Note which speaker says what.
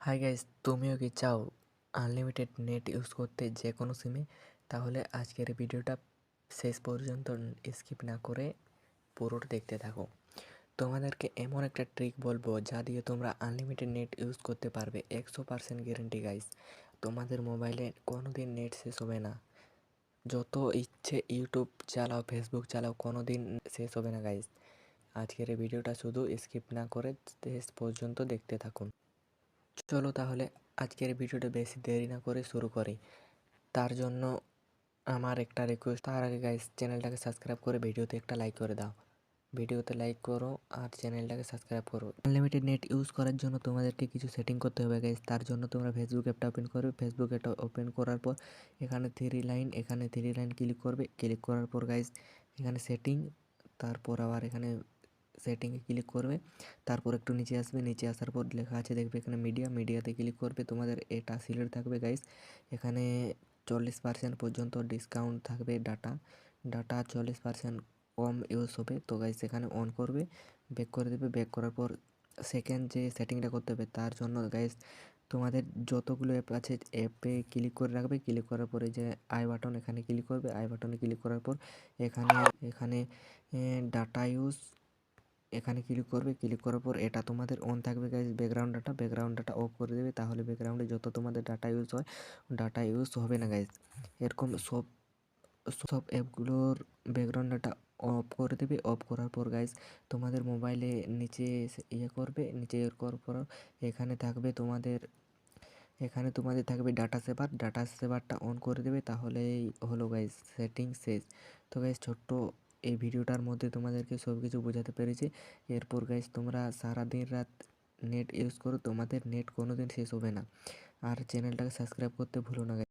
Speaker 1: Hi guys, তুমিও কি চাও আনলিমিটেড নেট ইউজ করতে যে কোনো সিমে? তাহলে আজকের এই ভিডিওটা শেষ পর্যন্ত স্কিপ না করে পুরোটা দেখতে থাকো। তোমাদেরকে এমন একটা ট্রিক বলবো যা দিয়ে তোমরা আনলিমিটেড নেট ইউজ করতে পারবে। 100% গ্যারেন্টি গাইস। তোমাদের মোবাইলে কোনো দিন নেট শেষ হবে না। যত ইচ্ছে ইউটিউব চালাও, ফেসবুক চালাও, কোনো দিন শেষ হবে না গাইস। আজকের এই ভিডিওটা শুধু স্কিপ না করে শেষ পর্যন্ত দেখতে থাকুন। চলো তাহলে আজকের ভিডিওটা বেশি দেরি না করে শুরু করি। তার জন্য আমার একটা রিকোয়েস্ট, তার আগে গাইস চ্যানেলটাকে সাবস্ক্রাইব করে ভিডিওতে একটা লাইক করে দাও। ভিডিওতে লাইক করো আর চ্যানেলটাকে সাবস্ক্রাইব করো। আনলিমিটেড নেট ইউজ করার জন্য তোমাদেরকে কিছু সেটিং করতে হবে গাইস। তার জন্য তোমরা ফেসবুক অ্যাপটা ওপেন করবে। ফেসবুক অ্যাপটা ওপেন করার পর এখানে থ্রি লাইন ক্লিক করবে। ক্লিক করার পর গাইস এখানে সেটিং, তারপর আবার এখানে সেটিংয়ে ক্লিক করবে। তারপর একটু নিচে আসবে, নিচে আসার পর লেখা আছে দেখবে এখানে মিডিয়াতে ক্লিক করবে। তোমাদের এটা সিলেক্ট থাকবে গাইস। এখানে 40% পর্যন্ত ডিসকাউন্ট থাকবে। ডাটা 40% কম ইউজ হবে। তো গাইস এখানে অন করবে, ব্যাক করে দেবে। ব্যাক করার পর সেকেন্ড যে সেটিংটা করতে হবে তার জন্য গাইস তোমাদের যতগুলো অ্যাপ আছে অ্যাপে ক্লিক করে রাখবে। ক্লিক করার পরে যে আই বাটন, এখানে ক্লিক করবে। আই বাটনে ক্লিক করার পর এখানে এখানে ডাটা ইউজ, এখানে ক্লিক করবে। ক্লিক করার পর এটা তোমাদের অন থাকবে গাইস। ব্যাকগ্রাউন্ড ডাটা অফ করে দেবে। তাহলে ব্যাকগ্রাউন্ডে যত তোমাদের ডাটা ইউজ হয়, ডাটা ইউজ হবে না গাইস। এরকম সব সব অ্যাপগুলোর ব্যাকগ্রাউন্ড ডাটা অফ করে দেবে। অফ করার পর গাইস তোমাদের মোবাইলে নিচে নিচে করার পর এখানে তোমাদের থাকবে ডাটা সেভারটা অন করে দেবে। তাহলেই হলো গাইস, সেটিং শেষ। তো গাইস ছোট্ট এই ভিডিওটার মধ্যে তোমাদেরকে সব কিছু বোঝাতে পেরেছি। এরপর গাইস তোমরা সারাদিন রাত নেট ইউজ করো, তোমাদের নেট কোনো দিন শেষ হবে না। আর চ্যানেলটাকে সাবস্ক্রাইব করতে ভুলো না গাইস।